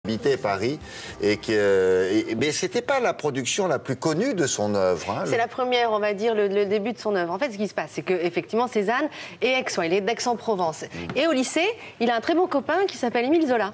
habitait Paris mais c'était pas la production la plus connue de son œuvre. Hein, c'est la première, on va dire, le début de son œuvre. En fait, ce qui se passe, c'est qu'effectivement, Cézanne est aixois, il est d'Aix-en-Provence. Et au lycée, il a un très bon copain qui s'appelle Émile Zola.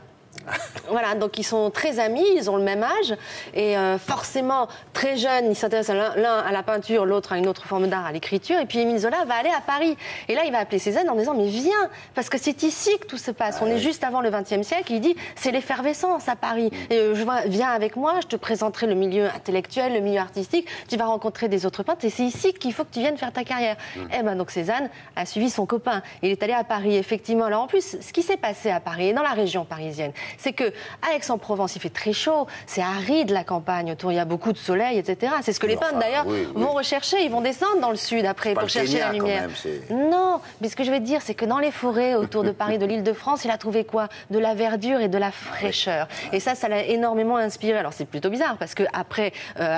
Voilà, donc ils sont très amis, ils ont le même âge et forcément très jeunes, ils s'intéressent l'un à la peinture, l'autre à une autre forme d'art, à l'écriture. Et puis Émile Zola va aller à Paris et là il va appeler Cézanne en disant mais viens parce que c'est ici que tout se passe. On est juste avant le XXe siècle. Il dit c'est l'effervescence à Paris. Et viens avec moi, je te présenterai le milieu intellectuel, le milieu artistique. Tu vas rencontrer des autres peintres et c'est ici qu'il faut que tu viennes faire ta carrière. Et ben donc Cézanne a suivi son copain. Il est allé à Paris effectivement. Alors en plus, ce qui s'est passé à Paris et dans la région parisienne, c'est que à Aix-en-Provence, il fait très chaud, c'est aride la campagne autour, il y a beaucoup de soleil, etc. C'est ce que les peintres d'ailleurs vont rechercher, ils vont descendre dans le sud après pour chercher la lumière. Non, mais ce que je vais te dire, c'est que dans les forêts autour de Paris, de l'Île-de-France, il a trouvé quoi? De la verdure et de la fraîcheur. Et ça l'a énormément inspiré. Alors c'est plutôt bizarre parce que après,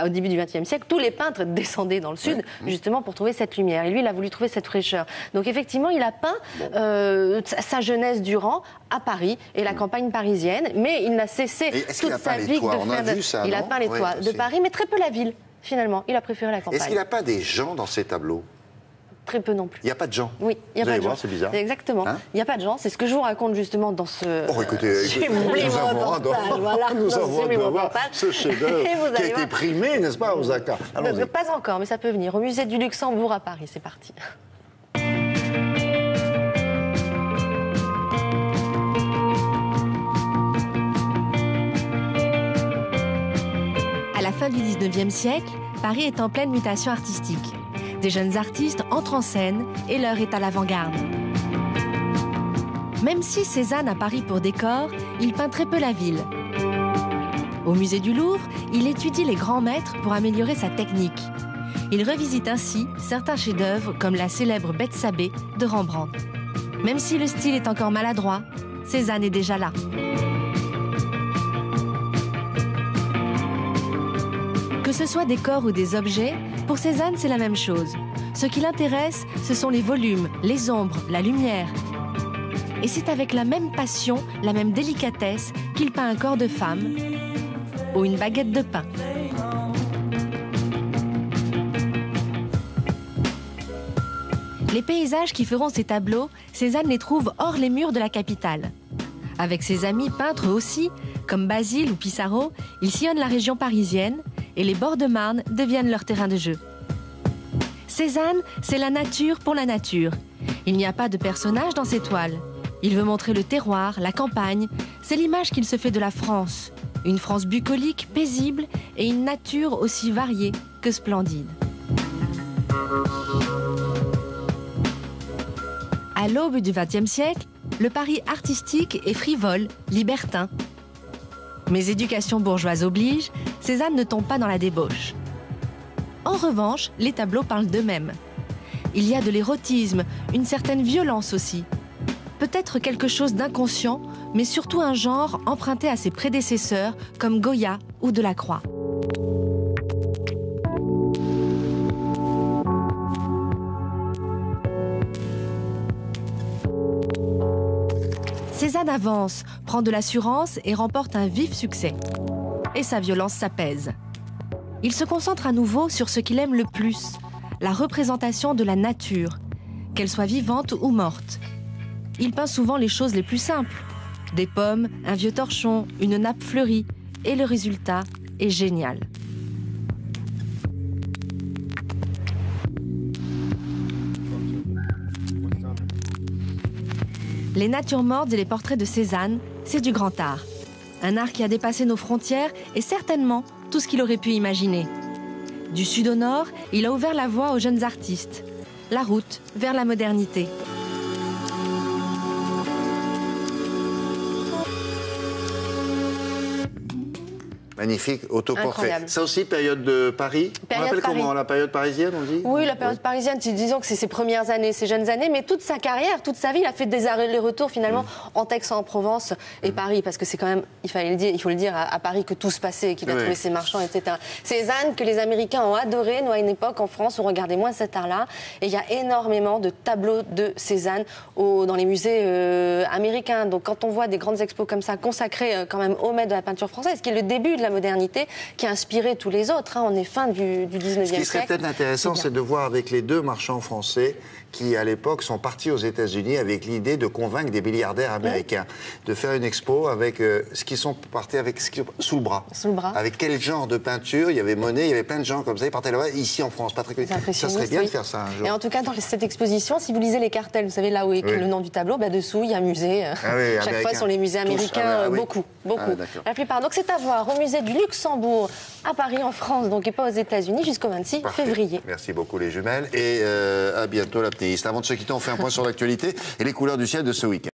au début du XXe siècle, tous les peintres descendaient dans le sud justement pour trouver cette lumière. Et lui, il a voulu trouver cette fraîcheur. Donc effectivement, il a peint sa jeunesse durant à Paris et la campagne parisienne. Mais il n'a cessé toute sa vie de faire... Il a peint les toits de Paris, mais très peu la ville, finalement. Il a préféré la campagne. Est-ce qu'il n'a pas des gens dans ses tableaux? Très peu non plus. Il n'y a pas de gens? Oui, il n'y a pas de gens. C'est bizarre. Exactement. Il n'y a pas de gens. C'est ce que je vous raconte justement dans ce... Oh, écoutez, nous avons de voir ce chef-d'œuvre qui a été primé, n'est-ce pas, Osaka? Pas encore, mais ça peut venir. Au musée du Luxembourg à Paris, c'est parti. À la fin du XIXe siècle, Paris est en pleine mutation artistique. Des jeunes artistes entrent en scène et l'heure est à l'avant-garde. Même si Cézanne a Paris pour décor, il peint très peu la ville. Au musée du Louvre, il étudie les grands maîtres pour améliorer sa technique. Il revisite ainsi certains chefs-d'œuvre comme la célèbre Bête Sabée de Rembrandt. Même si le style est encore maladroit, Cézanne est déjà là. Que ce soit des corps ou des objets, pour Cézanne, c'est la même chose. Ce qui l'intéresse, ce sont les volumes, les ombres, la lumière. Et c'est avec la même passion, la même délicatesse qu'il peint un corps de femme ou une baguette de pain. Les paysages qui feront ces tableaux, Cézanne les trouve hors les murs de la capitale. Avec ses amis peintres aussi, comme Basile ou Pissarro, il sillonne la région parisienne et les bords de Marne deviennent leur terrain de jeu. Cézanne, c'est la nature pour la nature. Il n'y a pas de personnage dans ses toiles. Il veut montrer le terroir, la campagne. C'est l'image qu'il se fait de la France. Une France bucolique, paisible et une nature aussi variée que splendide. À l'aube du XXe siècle, le Paris artistique est frivole, libertin. Mais éducation bourgeoise oblige, Cézanne ne tombe pas dans la débauche. En revanche, les tableaux parlent d'eux-mêmes. Il y a de l'érotisme, une certaine violence aussi. Peut-être quelque chose d'inconscient, mais surtout un genre emprunté à ses prédécesseurs comme Goya ou Delacroix. Cézanne avance, prend de l'assurance et remporte un vif succès. Et sa violence s'apaise. Il se concentre à nouveau sur ce qu'il aime le plus, la représentation de la nature, qu'elle soit vivante ou morte. Il peint souvent les choses les plus simples. Des pommes, un vieux torchon, une nappe fleurie, et le résultat est génial. Les natures mortes et les portraits de Cézanne, c'est du grand art. Un art qui a dépassé nos frontières et certainement tout ce qu'il aurait pu imaginer. Du sud au nord, il a ouvert la voie aux jeunes artistes. La route vers la modernité. Magnifique, autoportrait. Incroyable. Ça aussi, période de Paris. Période on l'appelle Paris. comment? La période parisienne, on dit? Oui, la période parisienne, disons que c'est ses premières années, ses jeunes années, mais toute sa carrière, toute sa vie, il a fait des allers-retours finalement entre Aix-en-Provence et Paris, parce que c'est quand même, il faut le dire, à Paris que tout se passait, qu'il a trouvé ses marchands, etc. Cézanne, que les Américains ont adoré, nous à une époque en France, on regardait moins cet art-là, et il y a énormément de tableaux de Cézanne dans les musées américains. Donc quand on voit des grandes expos comme ça, consacrées quand même au maître de la peinture française, qui est le début de la modernité, qui a inspiré tous les autres. On est fin du 19e siècle. Ce qui serait peut-être intéressant, c'est de voir avec les deux marchands français qui, à l'époque, sont partis aux États-Unis avec l'idée de convaincre des milliardaires américains de faire une expo avec ce qu'ils sont partis avec sous le bras. Sous le bras. Avec quel genre de peinture? Il y avait Monet, il y avait plein de gens comme ça. Ils partaient là-bas, ici en France, pas très connu. Ça serait bien de faire ça un jour. Et en tout cas, dans cette exposition, si vous lisez les cartels, vous savez là où est écrit le nom du tableau, dessous, il y a musée. Chaque fois, ce sont les musées américains, beaucoup. La plupart. Donc c'est à voir au musée du Luxembourg, à Paris, en France, donc et pas aux États-Unis, jusqu'au 26 février. Merci beaucoup les jumelles et à bientôt la petite liste. Avant de se quitter, on fait un point sur l'actualité et les couleurs du ciel de ce week-end.